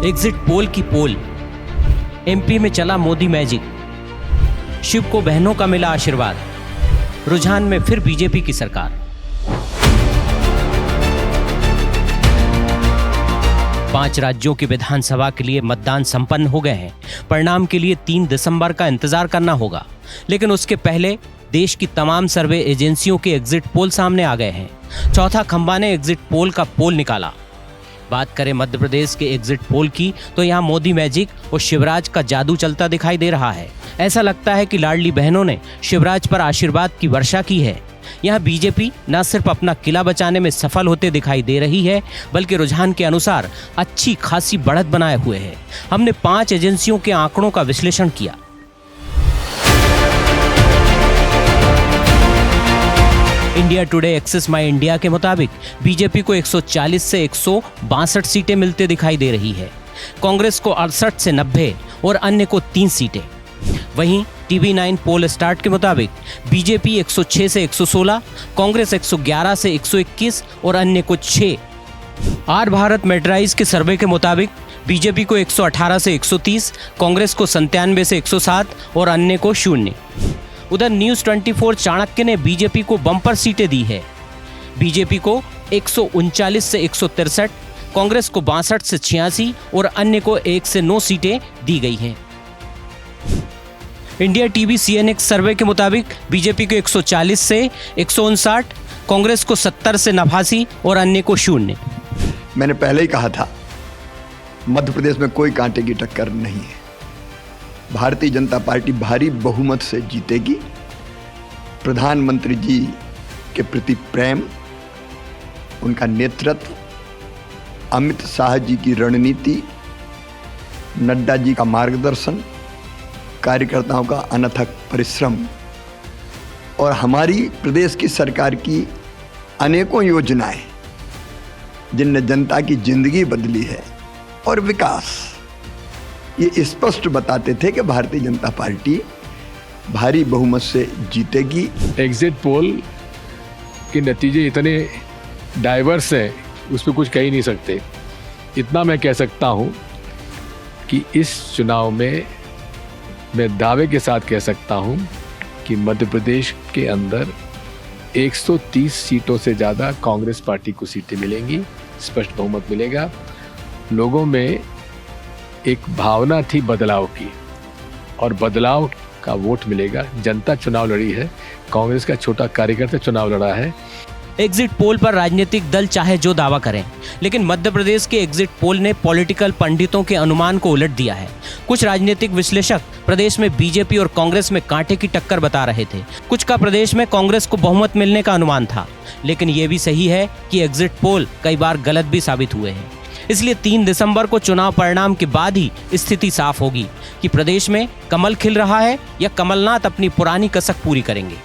Exit poll की पोल। MP में चला मोदी मैजिक। शिव को बहनों का मिला आशीर्वाद। रुझान में फिर बीजेपी की सरकार। 5 राज्यों की विधानसभा के लिए मतदान संपन्न हो गए हैं। परिणाम के लिए 3 दिसंबर का इंतजार करना होगा, लेकिन उसके पहले देश की तमाम सर्वे एजेंसियों के एग्जिट पोल सामने आ गए हैं। चौथा खंबा ने एग्जिट पोल का पोल निकाला। बात करें मध्य प्रदेश के एग्जिट पोल की, तो यहाँ मोदी मैजिक और शिवराज का जादू चलता दिखाई दे रहा है। ऐसा लगता है कि लाडली बहनों ने शिवराज पर आशीर्वाद की वर्षा की है। यहाँ बीजेपी न सिर्फ अपना किला बचाने में सफल होते दिखाई दे रही है, बल्कि रुझान के अनुसार अच्छी खासी बढ़त बनाए हुए है। हमने 5 एजेंसियों के आंकड़ों का विश्लेषण किया। इंडिया टुडे एक्सेस माई इंडिया के मुताबिक बीजेपी को 140 से 162 सीटें मिलते दिखाई दे रही है। कांग्रेस को 68 से 90 और अन्य को 3 सीटें। वहीं TV9 पोल स्टार्ट के मुताबिक बीजेपी 106 से 116, कांग्रेस 111 से 121 और अन्य को 6। आर भारत मेट्राइज के सर्वे के मुताबिक बीजेपी को 118 से 130, कांग्रेस को 97 से 107 और अन्य को 0। उधर न्यूज 24 चाणक्य ने बीजेपी को बम्पर सीटें दी है। बीजेपी को 139 से 163, कांग्रेस को 62 से 86 और अन्य को 1 से 9 सीटें दी गई हैं। इंडिया टीवी CNX सर्वे के मुताबिक बीजेपी को 140 से 159, कांग्रेस को 70 से 89 और अन्य को 0। मैंने पहले ही कहा था, मध्य प्रदेश में कोई कांटे की टक्कर नहीं है। भारतीय जनता पार्टी भारी बहुमत से जीतेगी। प्रधानमंत्री जी के प्रति प्रेम, उनका नेतृत्व, अमित शाह जी की रणनीति, नड्डा जी का मार्गदर्शन, कार्यकर्ताओं का अनथक परिश्रम और हमारी प्रदेश की सरकार की अनेकों योजनाएं जिनने जनता की जिंदगी बदली है और विकास, ये स्पष्ट बताते थे कि भारतीय जनता पार्टी भारी बहुमत से जीतेगी। एग्जिट पोल के नतीजे इतने डाइवर्स हैं, उस पर कुछ कह ही नहीं सकते। इतना मैं कह सकता हूँ कि इस चुनाव में मैं दावे के साथ कह सकता हूँ कि मध्य प्रदेश के अंदर 130 सीटों से ज़्यादा कांग्रेस पार्टी को सीटें मिलेंगी, स्पष्ट बहुमत मिलेगा। लोगों में एक भावना थी बदलाव की, और बदलाव का वोट मिलेगा। जनता चुनाव लड़ी है, कांग्रेस का छोटा कार्यकर्ता चुनाव लड़ा है। एग्जिट पोल पर राजनीतिक दल चाहे जो दावा करें, लेकिन मध्य प्रदेश के एग्जिट पोल ने पॉलिटिकल पंडितों के अनुमान को उलट दिया है। कुछ राजनीतिक विश्लेषक प्रदेश में बीजेपी और कांग्रेस में कांटे की टक्कर बता रहे थे। कुछ का प्रदेश में कांग्रेस को बहुमत मिलने का अनुमान था, लेकिन ये भी सही है कि एग्जिट पोल कई बार गलत भी साबित हुए हैं। इसलिए 3 दिसंबर को चुनाव परिणाम के बाद ही स्थिति साफ होगी कि प्रदेश में कमल खिल रहा है या कमलनाथ अपनी पुरानी कसक पूरी करेंगे।